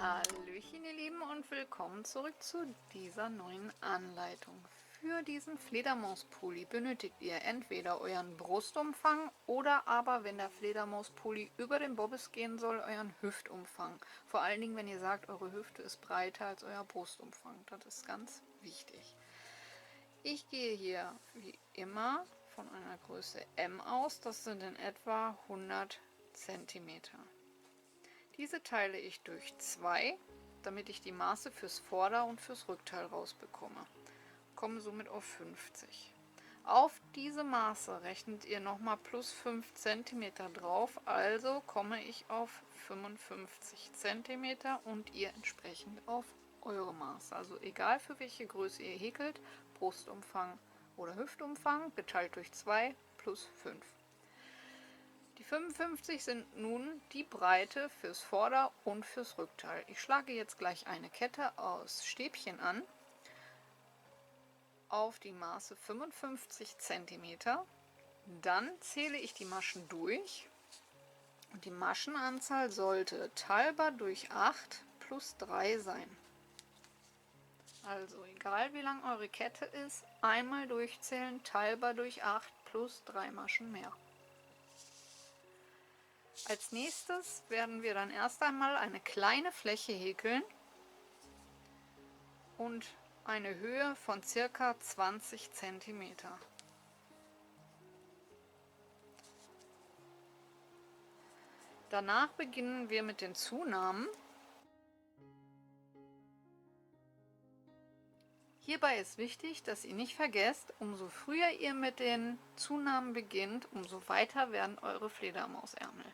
Hallöchen ihr Lieben und willkommen zurück zu dieser neuen Anleitung. Für diesen Fledermauspulli benötigt ihr entweder euren Brustumfang oder aber, wenn der Fledermauspulli über den Bobbes gehen soll, euren Hüftumfang. Vor allen Dingen, wenn ihr sagt, eure Hüfte ist breiter als euer Brustumfang. Das ist ganz wichtig. Ich gehe hier wie immer von einer Größe M aus. Das sind in etwa 100 cm. Diese teile ich durch 2, damit ich die Maße fürs Vorder- und fürs Rückteil rausbekomme. Komme somit auf 50. Auf diese Maße rechnet ihr nochmal plus 5 cm drauf, also komme ich auf 55 cm und ihr entsprechend auf eure Maße. Also egal für welche Größe ihr häkelt, Brustumfang oder Hüftumfang geteilt durch 2 plus 5. Die 55 sind nun die Breite fürs Vorder- und fürs Rückteil. Ich schlage jetzt gleich eine Kette aus Stäbchen an auf die Maße 55 cm. Dann zähle ich die Maschen durch und die Maschenanzahl sollte teilbar durch 8 plus 3 sein. Also egal wie lang eure Kette ist, einmal durchzählen, teilbar durch 8 plus 3 Maschen mehr. Als nächstes werden wir dann erst einmal eine kleine Fläche häkeln und eine Höhe von ca. 20 cm. Danach beginnen wir mit den Zunahmen. Hierbei ist wichtig, dass ihr nicht vergesst, umso früher ihr mit den Zunahmen beginnt, umso weiter werden eure Fledermausärmel.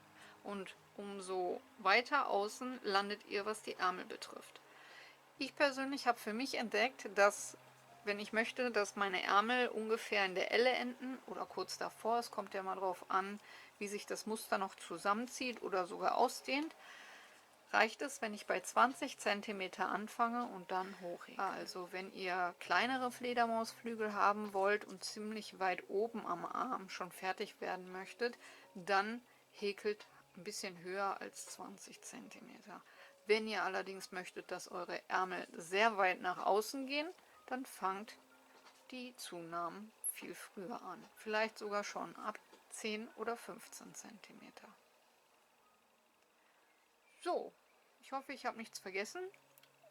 Und umso weiter außen landet ihr, was die Ärmel betrifft. Ich persönlich habe für mich entdeckt, dass, wenn ich möchte, dass meine Ärmel ungefähr in der Elle enden oder kurz davor, es kommt ja mal drauf an, wie sich das Muster noch zusammenzieht oder sogar ausdehnt, reicht es, wenn ich bei 20 cm anfange und dann hochhäkle. Also wenn ihr kleinere Fledermausflügel haben wollt und ziemlich weit oben am Arm schon fertig werden möchtet, dann häkelt ein bisschen höher als 20 cm. Wenn ihr allerdings möchtet, dass eure Ärmel sehr weit nach außen gehen, dann fangt die Zunahmen viel früher an. Vielleicht sogar schon ab 10 oder 15 cm. So, ich hoffe, ich habe nichts vergessen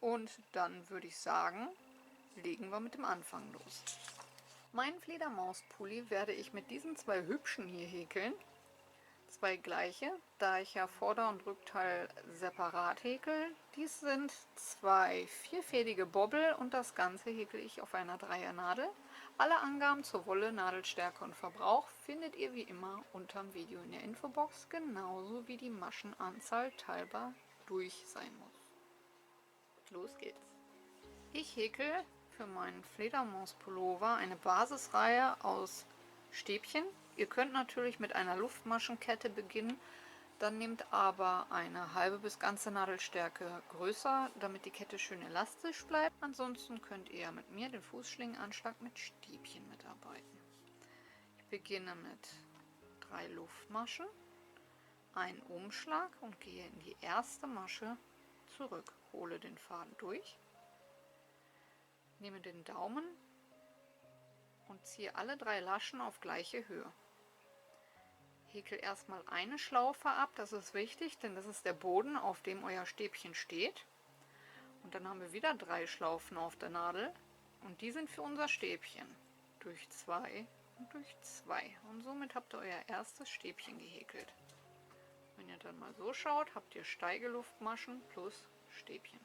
und dann würde ich sagen, legen wir mit dem Anfang los. Meinen Fledermauspulli werde ich mit diesen zwei hübschen hier häkeln. Zwei gleiche, da ich ja Vorder- und Rückteil separat häkel. Dies sind zwei vierfädige Bobbel und das Ganze häkel ich auf einer Dreiernadel. Alle Angaben zur Wolle, Nadelstärke und Verbrauch findet ihr wie immer unterm Video in der Infobox, genauso wie die Maschenanzahl teilbar durch sein muss. Los geht's! Ich häkel für meinen Fledermauspullover eine Basisreihe aus Stäbchen. Ihr könnt natürlich mit einer Luftmaschenkette beginnen, dann nehmt aber eine halbe bis ganze Nadelstärke größer, damit die Kette schön elastisch bleibt. Ansonsten könnt ihr mit mir den Fußschlingenanschlag mit Stäbchen mitarbeiten. Ich beginne mit 3 Luftmaschen, einen Umschlag und gehe in die erste Masche zurück. Hole den Faden durch, nehme den Daumen und ziehe alle 3 Laschen auf gleiche Höhe. Häkel erstmal eine Schlaufe ab, das ist wichtig, denn das ist der Boden, auf dem euer Stäbchen steht. Und dann haben wir wieder 3 Schlaufen auf der Nadel und die sind für unser Stäbchen. Durch 2 und durch 2. Und somit habt ihr euer erstes Stäbchen gehäkelt. Wenn ihr dann mal so schaut, habt ihr Steigeluftmaschen plus Stäbchen.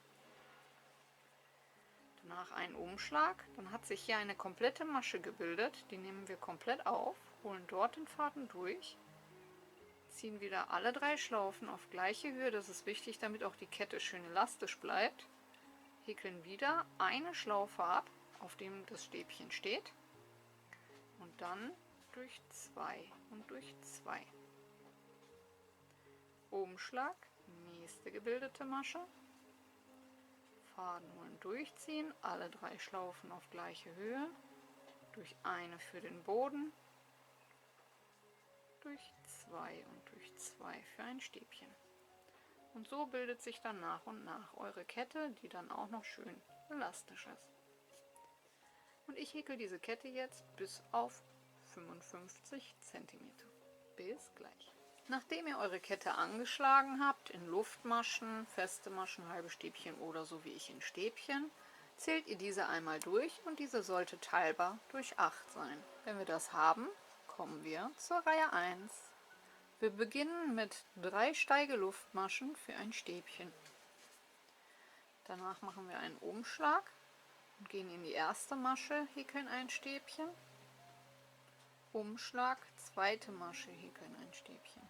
Danach einen Umschlag, dann hat sich hier eine komplette Masche gebildet, die nehmen wir komplett auf, holen dort den Faden durch, ziehen wieder alle 3 Schlaufen auf gleiche Höhe, das ist wichtig, damit auch die Kette schön elastisch bleibt, häkeln wieder eine Schlaufe ab, auf dem das Stäbchen steht und dann durch 2 und durch 2. Umschlag, nächste gebildete Masche, Faden holen, durchziehen, alle 3 Schlaufen auf gleiche Höhe, durch eine für den Boden, durch 2 und durch 2 für ein Stäbchen. Und so bildet sich dann nach und nach eure Kette, die dann auch noch schön elastisch ist. Und ich häkel diese Kette jetzt bis auf 55 cm. Bis gleich. Nachdem ihr eure Kette angeschlagen habt, in Luftmaschen, feste Maschen, halbe Stäbchen oder so wie ich in Stäbchen, zählt ihr diese einmal durch und diese sollte teilbar durch 8 sein. Wenn wir das haben, kommen wir zur Reihe 1. Wir beginnen mit 3 Steigeluftmaschen für ein Stäbchen. Danach machen wir einen Umschlag und gehen in die erste Masche, häkeln ein Stäbchen. Umschlag, zweite Masche, häkeln ein Stäbchen.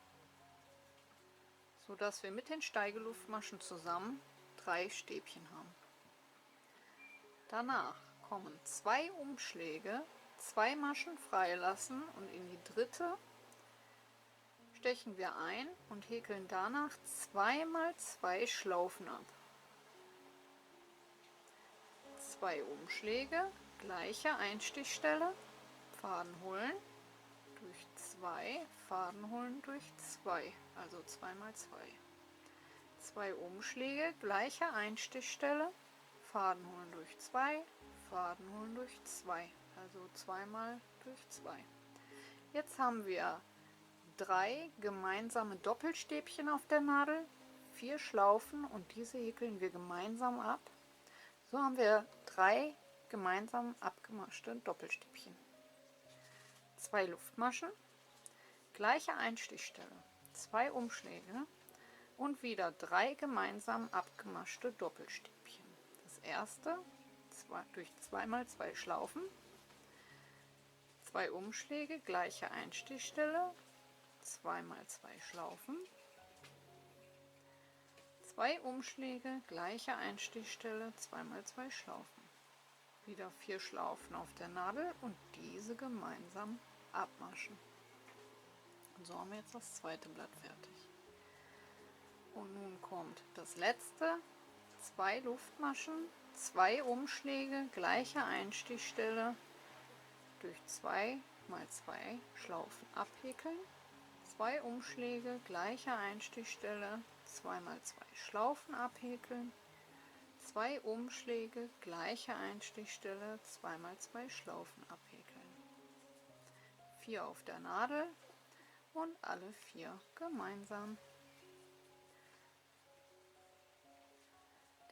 So dass wir mit den Steigeluftmaschen zusammen 3 Stäbchen haben. Danach kommen 2 Umschläge, 2 Maschen freilassen und in die dritte stechen wir ein und häkeln danach 2 mal 2 Schlaufen ab. 2 Umschläge, gleiche Einstichstelle, Faden holen, durch 2, Faden holen durch 2, also 2 mal 2. 2 Umschläge, gleiche Einstichstelle, Faden holen durch 2, Faden holen durch 2, also 2 mal durch 2. Jetzt haben wir 3 gemeinsame Doppelstäbchen auf der Nadel, 4 Schlaufen und diese häkeln wir gemeinsam ab. So haben wir 3 gemeinsam abgemaschte Doppelstäbchen. 2 Luftmaschen, gleiche Einstichstelle, 2 Umschläge und wieder 3 gemeinsam abgemaschte Doppelstäbchen. Das erste durch 2 mal 2 Schlaufen, 2 Umschläge, gleiche Einstichstelle, 2 mal 2 Schlaufen, 2 Umschläge, gleiche Einstichstelle, 2 mal 2 Schlaufen. Wieder 4 Schlaufen auf der Nadel und diese gemeinsam abmaschen. Und so haben wir jetzt das zweite Blatt fertig. Und nun kommt das letzte, 2 Luftmaschen, 2 Umschläge, gleiche Einstichstelle, durch 2 mal 2 Schlaufen abhäkeln, 2 Umschläge, gleiche Einstichstelle, 2 mal 2 Schlaufen abhäkeln, 2 Umschläge, gleiche Einstichstelle, 2 mal 2 Schlaufen abhäkeln. 4 auf der Nadel und alle 4 gemeinsam.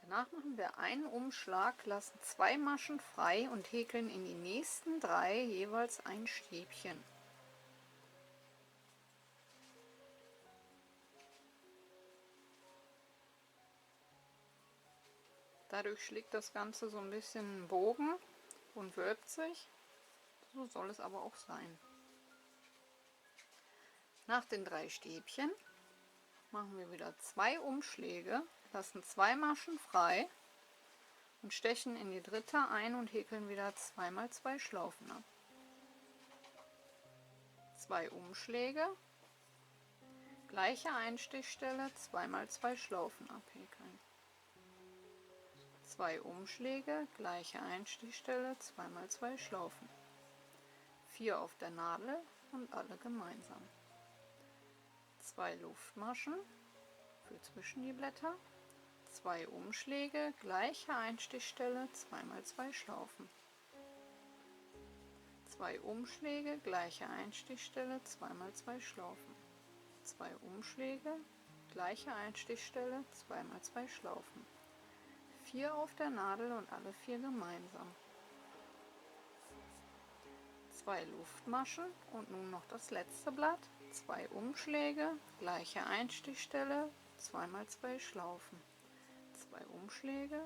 Danach machen wir einen Umschlag, lassen 2 Maschen frei und häkeln in die nächsten 3 jeweils ein Stäbchen. Dadurch schlägt das Ganze so ein bisschen einen Bogen und wölbt sich. So soll es aber auch sein. Nach den 3 Stäbchen machen wir wieder 2 Umschläge, lassen 2 Maschen frei und stechen in die dritte ein und häkeln wieder 2 mal 2 Schlaufen ab. 2 Umschläge, gleiche Einstichstelle, 2 mal 2 Schlaufen abhäkeln. 2 Umschläge, gleiche Einstichstelle, 2 mal 2 Schlaufen. 4 auf der Nadel und alle gemeinsam. 2 Luftmaschen für zwischen die Blätter, 2 Umschläge, gleiche Einstichstelle, 2 mal 2 Schlaufen. 2 Umschläge, gleiche Einstichstelle, 2 mal 2 Schlaufen. 2 Umschläge, gleiche Einstichstelle, 2 mal 2 Schlaufen. 4 auf der Nadel und alle 4 gemeinsam. 2 Luftmaschen und nun noch das letzte Blatt, 2 Umschläge, gleiche Einstichstelle, 2 mal 2 Schlaufen. 2 Umschläge,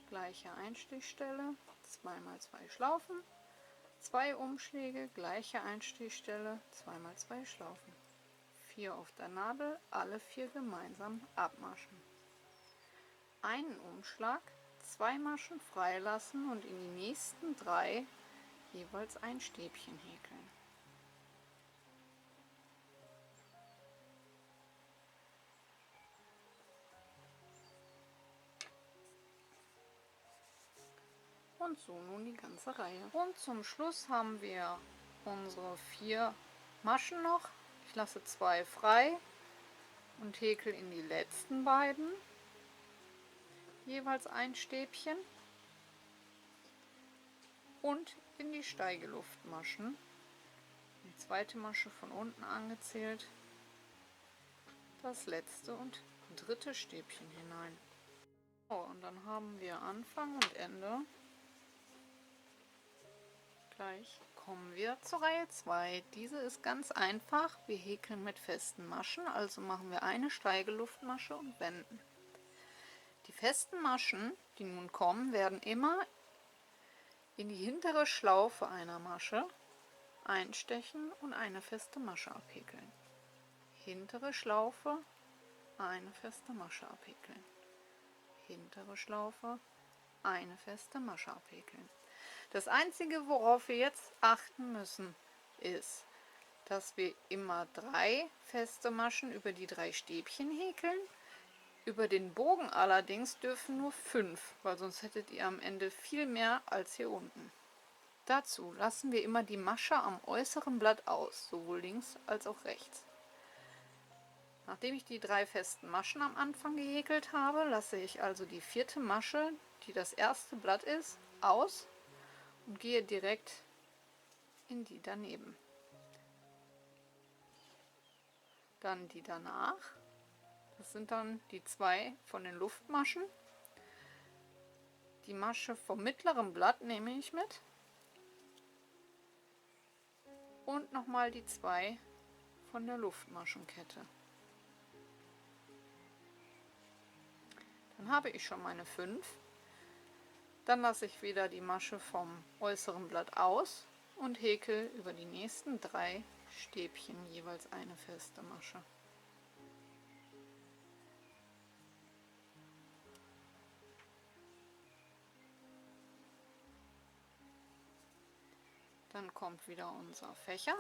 gleiche Einstichstelle, 2 mal 2 Schlaufen. 2 Umschläge, gleiche Einstichstelle, 2 mal 2 Schlaufen. 4 auf der Nadel, alle 4 gemeinsam abmaschen. Einen Umschlag, 2 Maschen freilassen und in die nächsten 3 jeweils ein Stäbchen häkeln. Und so nun die ganze Reihe. Und zum Schluss haben wir unsere 4 Maschen noch. Ich lasse 2 frei und und häkel in die letzten beiden jeweils ein Stäbchen und in die Steigeluftmaschen, die zweite Masche von unten angezählt, das letzte und dritte Stäbchen hinein. So, und dann haben wir Anfang und Ende. Gleich kommen wir zur Reihe 2. Diese ist ganz einfach. Wir häkeln mit festen Maschen, also machen wir eine Steigeluftmasche und wenden. Die festen Maschen, die nun kommen, werden immer in die hintere Schlaufe einer Masche einstechen und eine feste Masche abhäkeln. Hintere Schlaufe, eine feste Masche abhäkeln. Hintere Schlaufe, eine feste Masche abhäkeln. Das Einzige, worauf wir jetzt achten müssen, ist, dass wir immer 3 feste Maschen über die 3 Stäbchen häkeln. Über den Bogen allerdings dürfen nur 5, weil sonst hättet ihr am Ende viel mehr als hier unten. Dazu lassen wir immer die Masche am äußeren Blatt aus, sowohl links als auch rechts. Nachdem ich die 3 festen Maschen am Anfang gehäkelt habe, lasse ich also die 4. Masche, die das erste Blatt ist, aus und gehe direkt in die daneben. Dann die danach, das sind dann die 2 von den Luftmaschen. Die Masche vom mittleren Blatt nehme ich mit und nochmal die 2 von der Luftmaschenkette. Dann habe ich schon meine 5. Dann lasse ich wieder die Masche vom äußeren Blatt aus und häkel über die nächsten 3 Stäbchen jeweils eine feste Masche. Dann kommt wieder unser Fächer.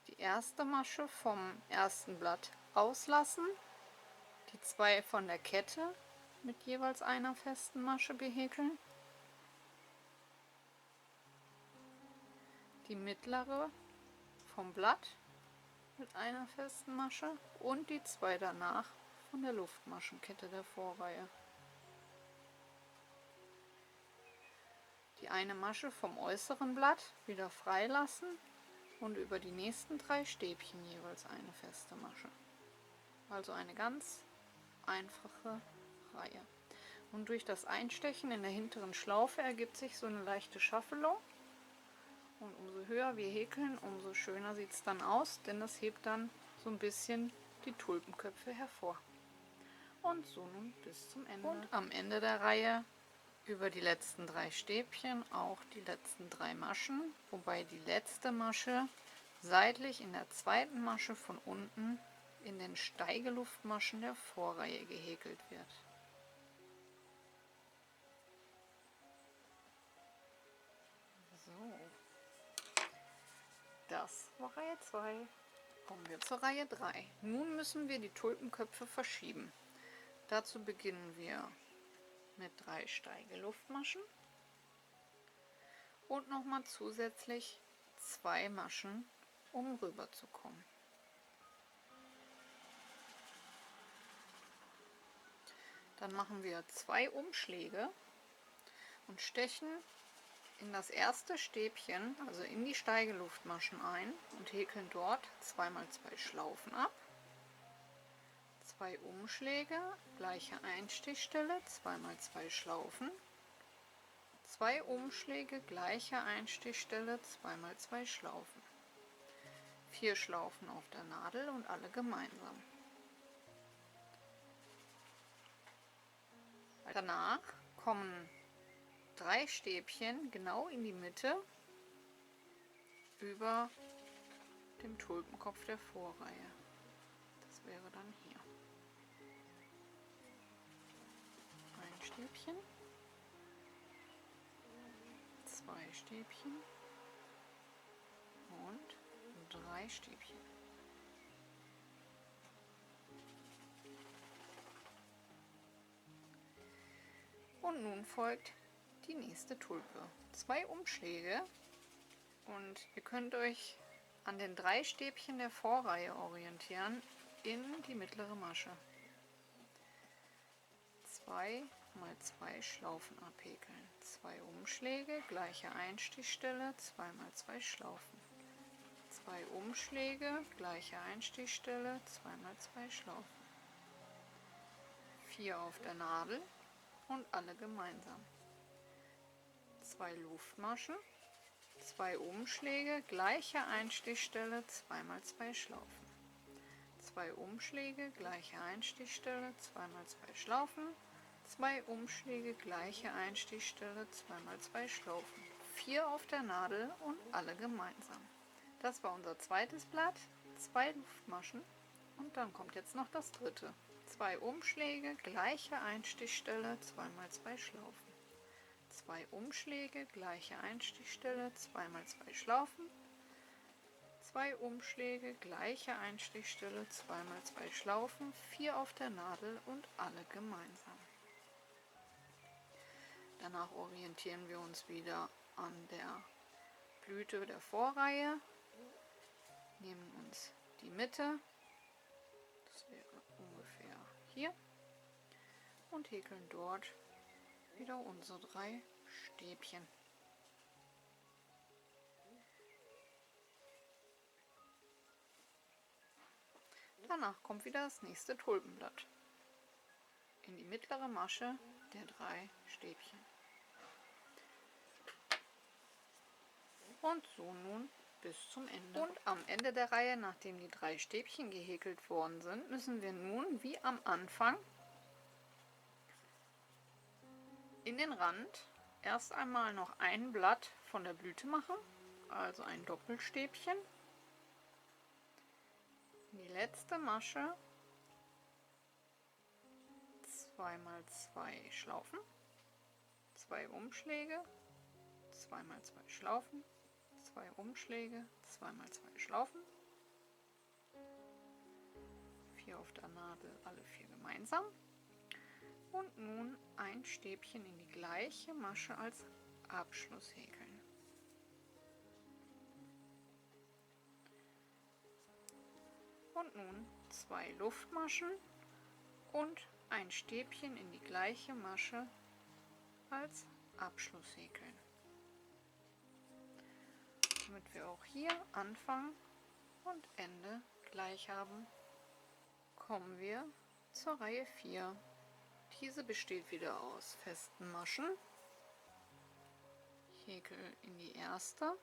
Die erste Masche vom ersten Blatt auslassen, die 2 von der Kette mit jeweils einer festen Masche behäkeln, die mittlere vom Blatt mit einer festen Masche und die 2 danach von der Luftmaschenkette der Vorreihe. Die eine Masche vom äußeren Blatt wieder freilassen und über die nächsten 3 Stäbchen jeweils eine feste Masche. Also eine ganz einfache Reihe. Und durch das Einstechen in der hinteren Schlaufe ergibt sich so eine leichte Schaffelung. Und umso höher wir häkeln, umso schöner sieht es dann aus, denn das hebt dann so ein bisschen die Tulpenköpfe hervor. Und so nun bis zum Ende. Und am Ende der Reihe über die letzten 3 Stäbchen auch die letzten 3 Maschen, wobei die letzte Masche seitlich in der zweiten Masche von unten in den Steigeluftmaschen der Vorreihe gehäkelt wird. So, das war Reihe 2. Kommen wir zur Reihe 3. Nun müssen wir die Tulpenköpfe verschieben. Dazu beginnen wir mit 3 Steigeluftmaschen und nochmal zusätzlich 2 Maschen, um rüber zu kommen. Dann machen wir 2 Umschläge und stechen in das erste Stäbchen, also in die Steigeluftmaschen ein und häkeln dort 2 mal 2 Schlaufen ab. 2 Umschläge, gleiche Einstichstelle, 2 mal 2 Schlaufen. 2 Umschläge, gleiche Einstichstelle, 2 mal 2 Schlaufen. 4 Schlaufen auf der Nadel und alle gemeinsam. Danach kommen 3 Stäbchen genau in die Mitte über dem Tulpenkopf der Vorreihe. Das wäre dann hier. Ein Stäbchen, 2 Stäbchen und 3 Stäbchen. Und nun folgt die nächste Tulpe. 2 Umschläge und ihr könnt euch an den 3 Stäbchen der Vorreihe orientieren. in die mittlere Masche. 2 mal 2 Schlaufen abhäkeln. 2 Umschläge, gleiche Einstichstelle, 2 mal 2 Schlaufen. 2 Umschläge, gleiche Einstichstelle, 2 mal 2 Schlaufen. 4 auf der Nadel und alle gemeinsam. 2 Luftmaschen, 2 Umschläge, gleiche Einstichstelle, 2 mal 2 Schlaufen. 2 Umschläge, gleiche Einstichstelle, 2 mal 2 Schlaufen. 2 Umschläge, gleiche Einstichstelle, 2 mal 2 Schlaufen. 4 auf der Nadel und alle gemeinsam. Das war unser zweites Blatt, 2 Luftmaschen und dann kommt jetzt noch das dritte. 2 Umschläge, gleiche Einstichstelle, 2 mal 2 Schlaufen. 2 Umschläge, gleiche Einstichstelle, 2 mal 2 Schlaufen. 2 Umschläge, gleiche Einstichstelle, 2 mal 2 Schlaufen, 4 auf der Nadel und alle gemeinsam. Danach orientieren wir uns wieder an der Blüte der Vorreihe, nehmen uns die Mitte, das wäre ungefähr hier, und häkeln dort wieder unsere 3 Stäbchen. Danach kommt wieder das nächste Tulpenblatt. In die mittlere Masche der 3 Stäbchen. Und so nun bis zum Ende. Und am Ende der Reihe, nachdem die 3 Stäbchen gehäkelt worden sind, müssen wir nun wie am Anfang in den Rand erst einmal noch ein Blatt von der Blüte machen, also ein Doppelstäbchen. In die letzte Masche 2 mal 2 Schlaufen, 2 Umschläge, 2 mal 2 Schlaufen, 2 Umschläge, 2 mal 2 Schlaufen, 4 auf der Nadel, alle 4 gemeinsam. Und nun ein Stäbchen in die gleiche Masche als Abschluss häkeln. Und nun 2 Luftmaschen und ein Stäbchen in die gleiche Masche als Abschluss häkeln. Damit wir auch hier Anfang und Ende gleich haben, kommen wir zur Reihe 4. Diese besteht wieder aus festen Maschen. Ich häkel in die erste,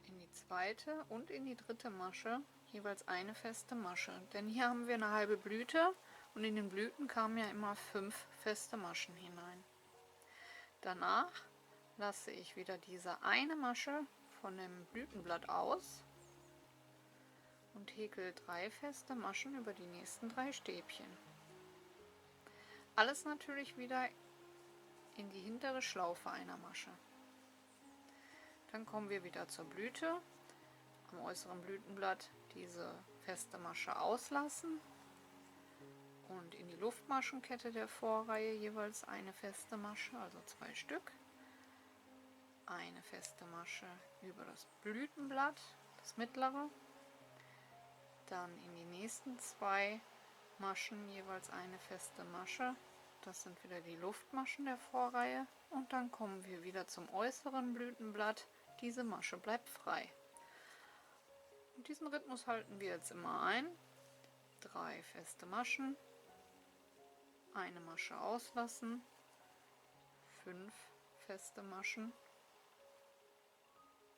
in die zweite und in die dritte Masche jeweils eine feste Masche. Denn hier haben wir eine halbe Blüte und in den Blüten kamen ja immer 5 feste Maschen hinein. Danach lasse ich wieder diese eine Masche von dem Blütenblatt aus und häkel 3 feste Maschen über die nächsten 3 Stäbchen. Alles natürlich wieder in die hintere Schlaufe einer Masche. Dann kommen wir wieder zur Blüte. Am äußeren Blütenblatt diese feste Masche auslassen und in die Luftmaschenkette der Vorreihe jeweils eine feste Masche, also 2 Stück. Eine feste Masche über das Blütenblatt, das mittlere. Dann in die nächsten 2 Maschen jeweils eine feste Masche. Das sind wieder die Luftmaschen der Vorreihe. Und dann kommen wir wieder zum äußeren Blütenblatt. Diese Masche bleibt frei. Und diesen Rhythmus halten wir jetzt immer ein. 3 feste Maschen, eine Masche auslassen, 5 feste Maschen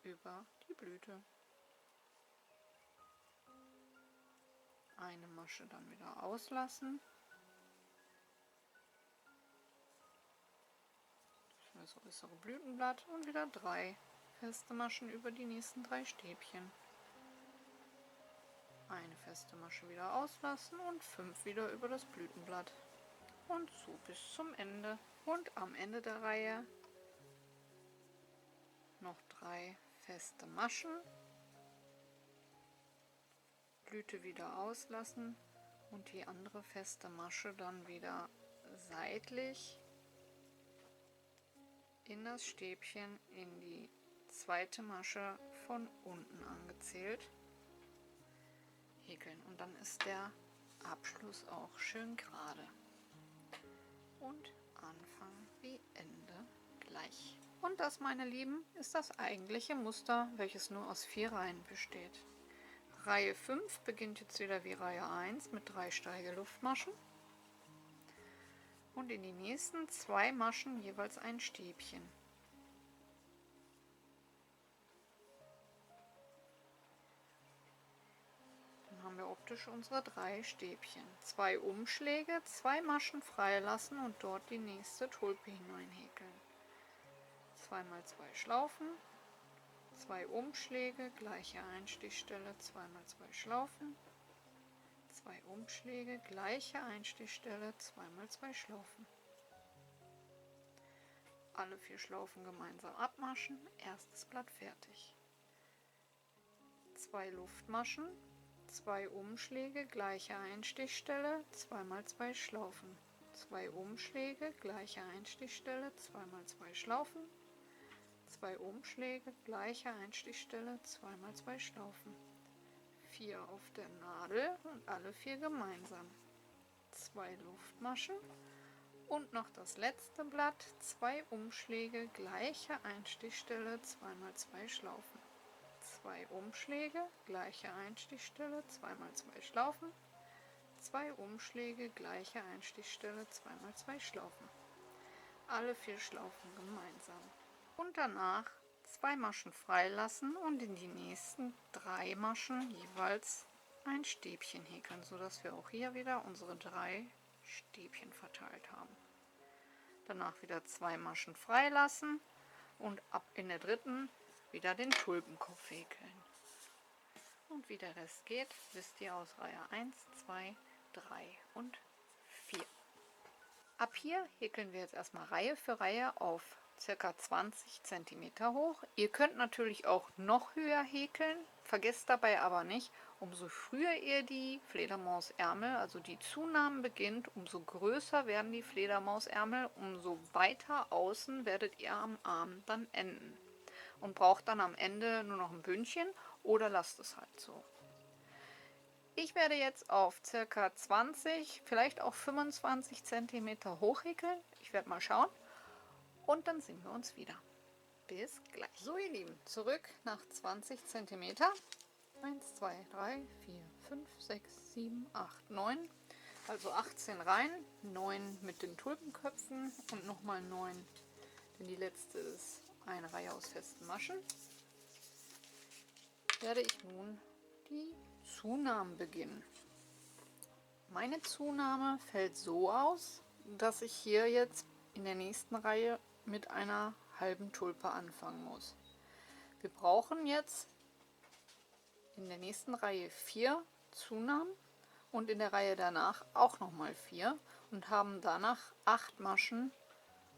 über die Blüte. Eine Masche dann wieder auslassen. Für das äußere Blütenblatt und wieder 3 feste Maschen über die nächsten 3 Stäbchen. Eine feste Masche wieder auslassen und 5 wieder über das Blütenblatt. Und so bis zum Ende. Und am Ende der Reihe noch 3 feste Maschen. Blüte wieder auslassen und die andere feste Masche dann wieder seitlich in das Stäbchen in die zweite Masche von unten angezählt, häkeln und dann ist der Abschluss auch schön gerade. Und Anfang wie Ende gleich. Und das, meine Lieben, ist das eigentliche Muster, welches nur aus 4 Reihen besteht. Reihe 5 beginnt jetzt wieder wie Reihe 1 mit 3 Steigeluftmaschen und in die nächsten 2 Maschen jeweils ein Stäbchen. Dann haben wir optisch unsere 3 Stäbchen. 2 Umschläge, 2 Maschen freilassen und dort die nächste Tulpe hineinhäkeln. 2 mal 2 Schlaufen, 2 Umschläge, gleiche Einstichstelle, 2 mal 2 Schlaufen, 2 Umschläge, gleiche Einstichstelle, 2 mal 2 Schlaufen. Alle 4 Schlaufen gemeinsam abmaschen, erstes Blatt fertig. 2 Luftmaschen, 2 Umschläge, gleiche Einstichstelle, 2 mal 2 Schlaufen, 2 Umschläge, gleiche Einstichstelle, 2 mal 2 Schlaufen, 2 Umschläge, gleiche Einstichstelle, 2 mal 2 Schlaufen, 4 auf der Nadel und alle 4 gemeinsam, 2 Luftmaschen und noch das letzte Blatt, 2 Umschläge, gleiche Einstichstelle, 2 mal 2 Schlaufen, 2 Umschläge, gleiche Einstichstelle, 2 mal 2 Schlaufen, 2 Umschläge, gleiche Einstichstelle, 2 mal 2 Schlaufen, alle 4 Schlaufen gemeinsam. Und danach 2 Maschen freilassen und in die nächsten 3 Maschen jeweils ein Stäbchen häkeln, sodass wir auch hier wieder unsere 3 Stäbchen verteilt haben. Danach wieder 2 Maschen freilassen und ab in der dritten wieder den Tulpenkopf häkeln. Und wie der Rest geht, wisst ihr aus Reihe 1, 2, 3 und 4. Ab hier häkeln wir jetzt erstmal Reihe für Reihe auf ca. 20 cm hoch. Ihr könnt natürlich auch noch höher häkeln, vergesst dabei aber nicht, umso früher ihr die Fledermausärmel, also die Zunahmen beginnt, umso größer werden die Fledermausärmel, umso weiter außen werdet ihr am Arm dann enden. Und braucht dann am Ende nur noch ein Bündchen oder lasst es halt so. Ich werde jetzt auf ca. 20, vielleicht auch 25 cm hochhäkeln. Ich werde mal schauen. Und dann sehen wir uns wieder. Bis gleich. So ihr Lieben, zurück nach 20 cm. 1, 2, 3, 4, 5, 6, 7, 8, 9. Also 18 Reihen, 9 mit den Tulpenköpfen und nochmal 9, denn die letzte ist eine Reihe aus festen Maschen. Werde ich nun die Zunahmen beginnen. Meine Zunahme fällt so aus, dass ich hier jetzt in der nächsten Reihe mit einer halben Tulpe anfangen muss. Wir brauchen jetzt in der nächsten Reihe 4 Zunahmen und in der Reihe danach auch nochmal 4 und haben danach 8 Maschen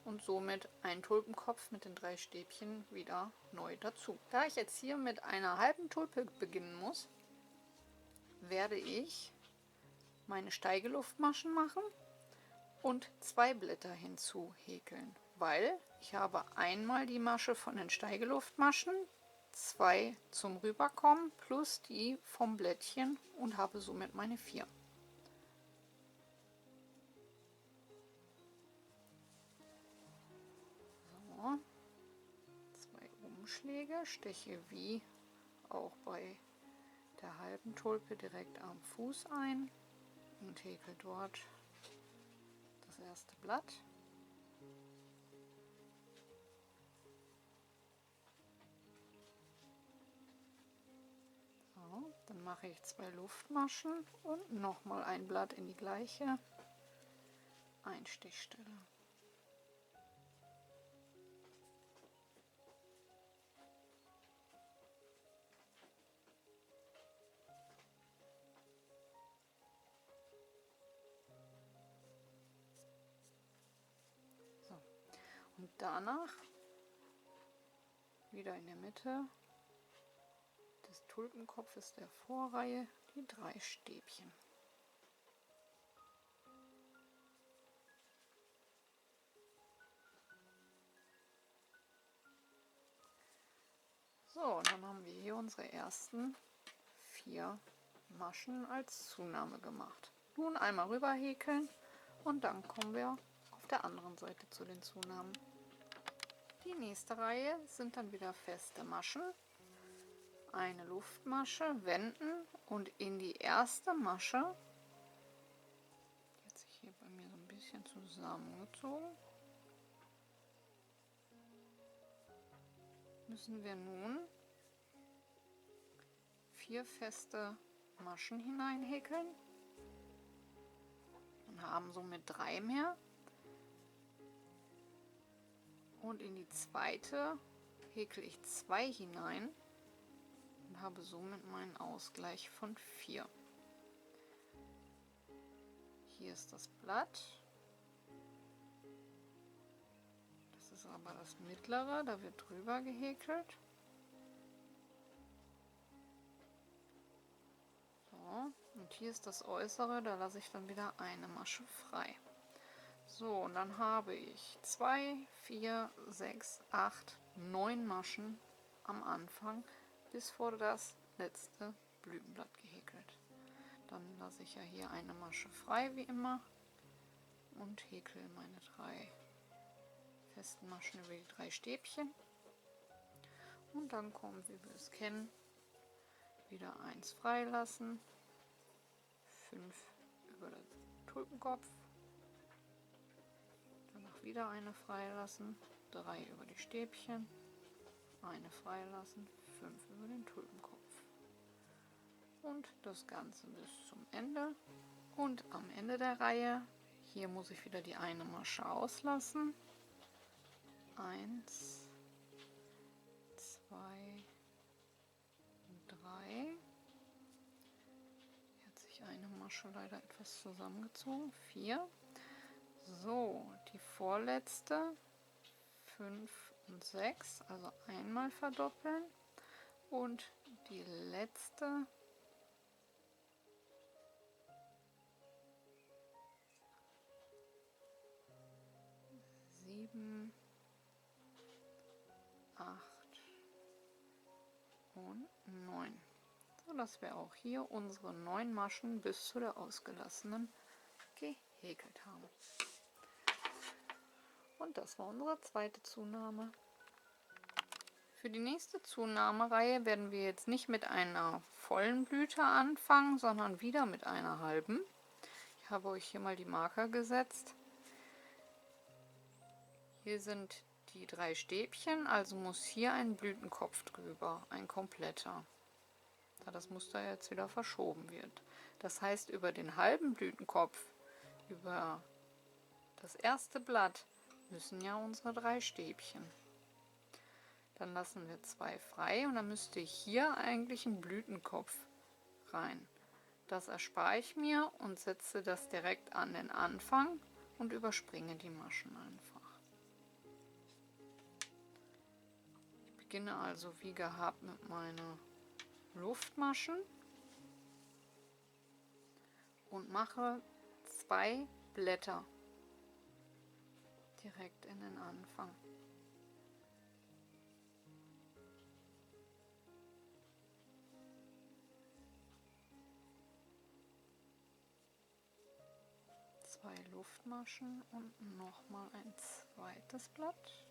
und somit einen Tulpenkopf mit den 3 Stäbchen wieder neu dazu. Da ich jetzt hier mit einer halben Tulpe beginnen muss, werde ich meine Steigeluftmaschen machen und 2 Blätter hinzu häkeln, weil ich habe einmal die Masche von den Steigeluftmaschen, 2 zum Rüberkommen plus die vom Blättchen und habe somit meine 4. So, 2 Umschläge, steche wie auch bei der halben Tulpe direkt am Fuß ein und häkel dort das erste Blatt. So, dann mache ich 2 Luftmaschen und nochmal ein Blatt in die gleiche Einstichstelle. Und danach wieder in der Mitte des Tulpenkopfes der Vorreihe die 3 Stäbchen. So, und dann haben wir hier unsere ersten 4 Maschen als Zunahme gemacht. Nun einmal rüber häkeln und dann kommen wir auf der anderen Seite zu den Zunahmen. Die nächste Reihe sind dann wieder feste Maschen. Eine Luftmasche wenden und in die erste Masche, die hat sich hier bei mir so ein bisschen zusammengezogen, müssen wir nun 4 feste Maschen hineinhäkeln und haben somit 3 mehr. Und in die zweite häkle ich 2 hinein und habe somit meinen Ausgleich von 4. Hier ist das Blatt. Das ist aber das mittlere, da wird drüber gehäkelt. So, und hier ist das äußere, da lasse ich dann wieder eine Masche frei. So, und dann habe ich 2, 4, 6, 8, 9 Maschen am Anfang bis vor das letzte Blütenblatt gehäkelt. Dann lasse ich ja hier eine Masche frei wie immer und häkle meine 3 festen Maschen über die 3 Stäbchen. Und dann kommt, wie wir es kennen, wieder 1 freilassen, 5 über den Tulpenkopf, danach wieder eine freilassen, 3 über die Stäbchen, eine freilassen, 5 über den Tulpenkopf. Und das Ganze bis zum Ende. Und am Ende der Reihe, hier muss ich wieder die eine Masche auslassen. 1, 2, 3. Hier hat sich eine Masche leider etwas zusammengezogen. 4. So, die vorletzte 5 und 6, also einmal verdoppeln. Und die letzte 7, 8 und 9. So, dass wir auch hier unsere 9 Maschen bis zu der ausgelassenen gehäkelt haben. Und das war unsere zweite Zunahme. Für die nächste Zunahmereihe werden wir jetzt nicht mit einer vollen Blüte anfangen, sondern wieder mit einer halben. Ich habe euch hier mal die Marker gesetzt. Hier sind die 3 Stäbchen, also muss hier ein Blütenkopf drüber, ein kompletter, da das Muster jetzt wieder verschoben wird. Das heißt, über den halben Blütenkopf, über das erste Blatt, müssen ja unsere 3 Stäbchen. Dann lassen wir 2 frei und dann müsste hier eigentlich ein Blütenkopf rein. Das erspare ich mir und setze das direkt an den Anfang und überspringe die Maschen einfach. Ich beginne also wie gehabt mit meinen Luftmaschen und mache 2 Blätter direkt in den Anfang. Zwei Luftmaschen und nochmal ein zweites Blatt.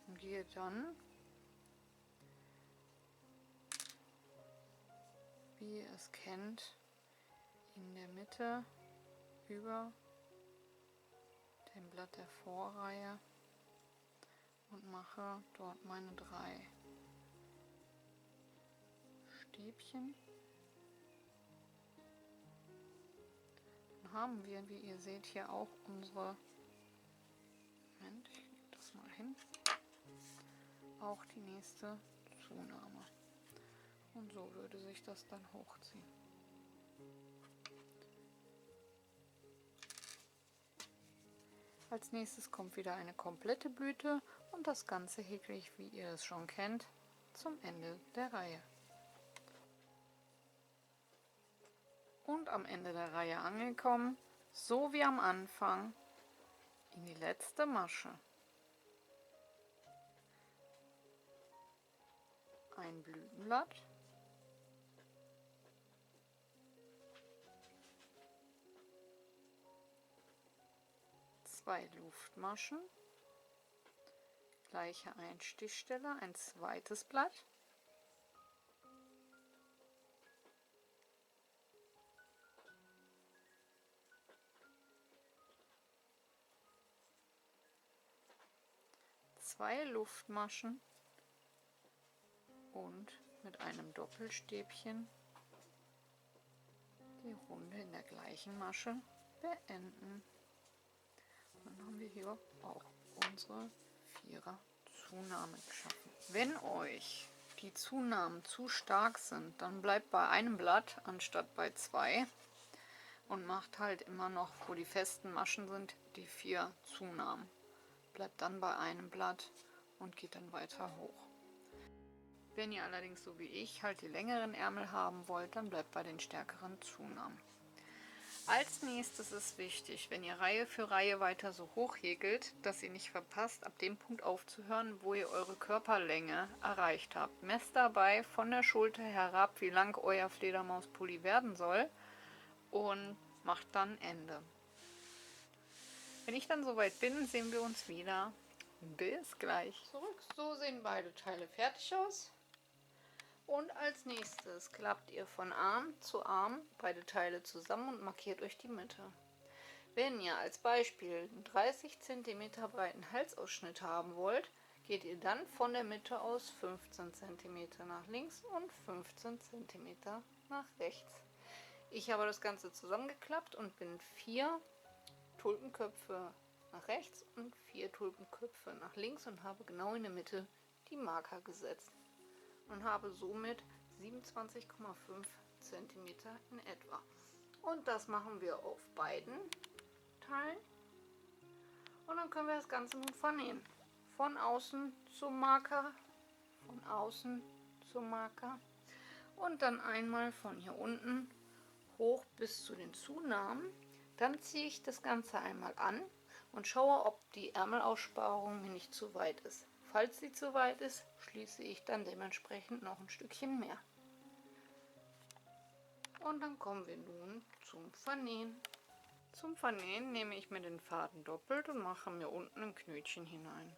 Und gehe dann, wie ihr es kennt, in der Mitte über dem Blatt der Vorreihe und mache dort meine 3 Stäbchen. Dann haben wir, wie ihr seht, hier auch unsere, Moment, ich lege das mal hin, auch die nächste Zunahme. Und so würde sich das dann hochziehen. Als nächstes kommt wieder eine komplette Blüte und das Ganze häkle ich, wie ihr es schon kennt, zum Ende der Reihe. Und Und am Ende der Reihe angekommen, so wie am Anfang, in die letzte Masche ein Blütenblatt, zwei Luftmaschen, gleiche Einstichstelle, ein zweites Blatt, zwei Luftmaschen und mit einem Doppelstäbchen die Runde in der gleichen Masche beenden. Dann haben wir hier auch unsere Vierer-Zunahme geschaffen. Wenn euch die Zunahmen zu stark sind, dann bleibt bei einem Blatt anstatt bei zwei und macht halt immer noch, wo die festen Maschen sind, die 4 Zunahmen. Bleibt dann bei einem Blatt und geht dann weiter hoch. Wenn ihr allerdings so wie ich halt die längeren Ärmel haben wollt, dann bleibt bei den stärkeren Zunahmen. Als nächstes ist wichtig, wenn ihr Reihe für Reihe weiter so hoch häkelt, dass ihr nicht verpasst, ab dem Punkt aufzuhören, wo ihr eure Körperlänge erreicht habt. Messt dabei von der Schulter herab, wie lang euer Fledermauspulli werden soll und macht dann Ende. Wenn ich dann soweit bin, sehen wir uns wieder. Bis gleich. Zurück. So sehen beide Teile fertig aus. Und als nächstes klappt ihr von Arm zu Arm beide Teile zusammen und markiert euch die Mitte. Wenn ihr als Beispiel einen 30 cm breiten Halsausschnitt haben wollt, geht ihr dann von der Mitte aus 15 cm nach links und 15 cm nach rechts. Ich habe das Ganze zusammengeklappt und bin 4 Tulpenköpfe nach rechts und 4 Tulpenköpfe nach links und habe genau in der Mitte die Marker gesetzt und habe somit 27,5 cm in etwa. Und das machen wir auf beiden Teilen. Und dann können wir das Ganze nun vernähen. Von außen zum Marker, von außen zum Marker und dann einmal von hier unten hoch bis zu den Zunahmen. Dann ziehe ich das Ganze einmal an und schaue, ob die Ärmelaussparung mir nicht zu weit ist. Falls sie zu weit ist, schließe ich dann dementsprechend noch ein Stückchen mehr. Und dann kommen wir nun zum Vernähen. Zum Vernähen nehme ich mir den Faden doppelt und mache mir unten ein Knötchen hinein.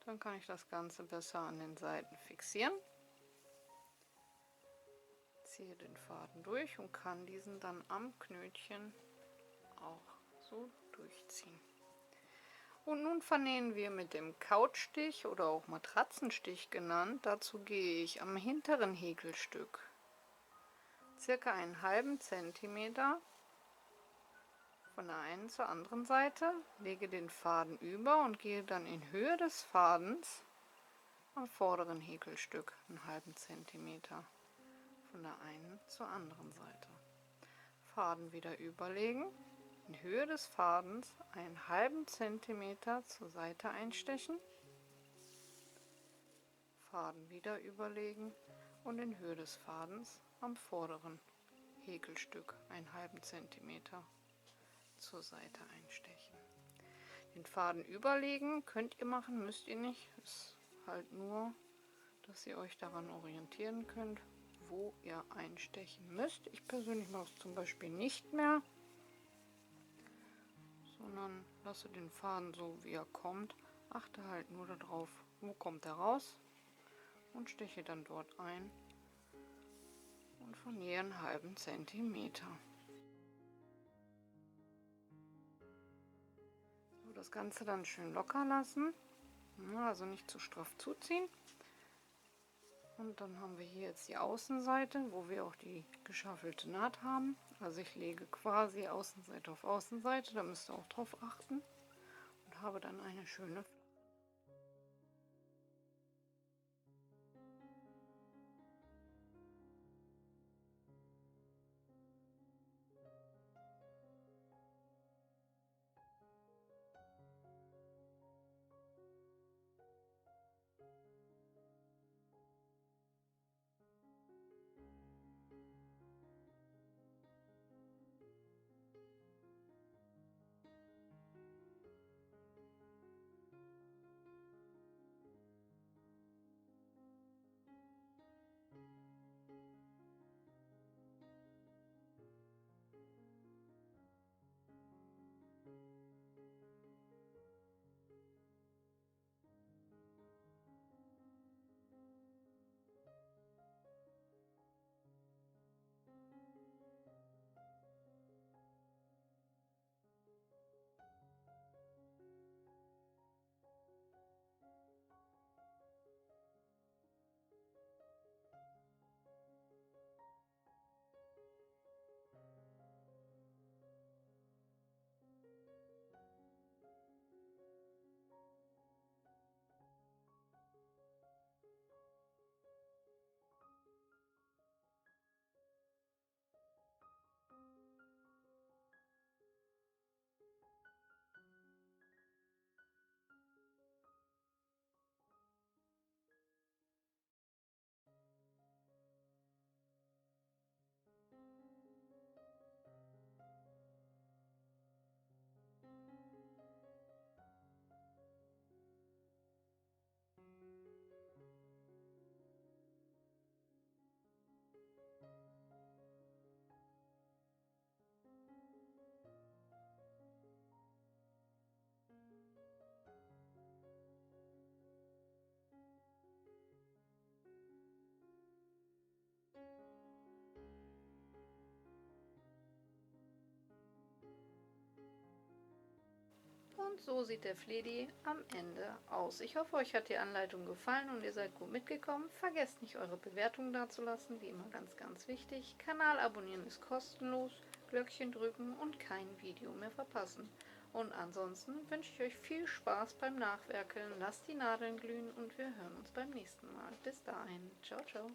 Dann kann ich das Ganze besser an den Seiten fixieren. Ziehe den Faden durch und kann diesen dann am Knötchen auch so durchziehen. Und nun vernähen wir mit dem Couchstich oder auch Matratzenstich genannt. Dazu gehe ich am hinteren Häkelstück circa einen halben Zentimeter von der einen zur anderen Seite, lege den Faden über und gehe dann in Höhe des Fadens am vorderen Häkelstück einen halben Zentimeter von der einen zur anderen Seite. Faden wieder überlegen, in Höhe des Fadens einen halben Zentimeter zur Seite einstechen, Faden wieder überlegen und in Höhe des Fadens am vorderen Häkelstück einen halben Zentimeter zur Seite einstechen. Den Faden überlegen könnt ihr machen, müsst ihr nicht. Ist halt nur, dass ihr euch daran orientieren könnt, wo ihr einstechen müsst. Ich persönlich mache es zum Beispiel nicht mehr, sondern lasse den Faden so wie er kommt. Achte halt nur darauf, wo kommt er raus und steche dann dort ein und vernähe einen halben Zentimeter. So, das Ganze dann schön locker lassen, also nicht zu straff zuziehen. Und dann haben wir hier jetzt die Außenseite, wo wir auch die geschaffelte Naht haben. Also ich lege quasi Außenseite auf Außenseite, da müsst ihr auch drauf achten. Und habe dann eine schöne Und so sieht der Fledi am Ende aus. Ich hoffe, euch hat die Anleitung gefallen und ihr seid gut mitgekommen. Vergesst nicht, eure Bewertung dazulassen, wie immer ganz, ganz wichtig. Kanal abonnieren ist kostenlos, Glöckchen drücken und kein Video mehr verpassen. Und ansonsten wünsche ich euch viel Spaß beim Nachwerkeln. Lasst die Nadeln glühen und wir hören uns beim nächsten Mal. Bis dahin. Ciao, ciao.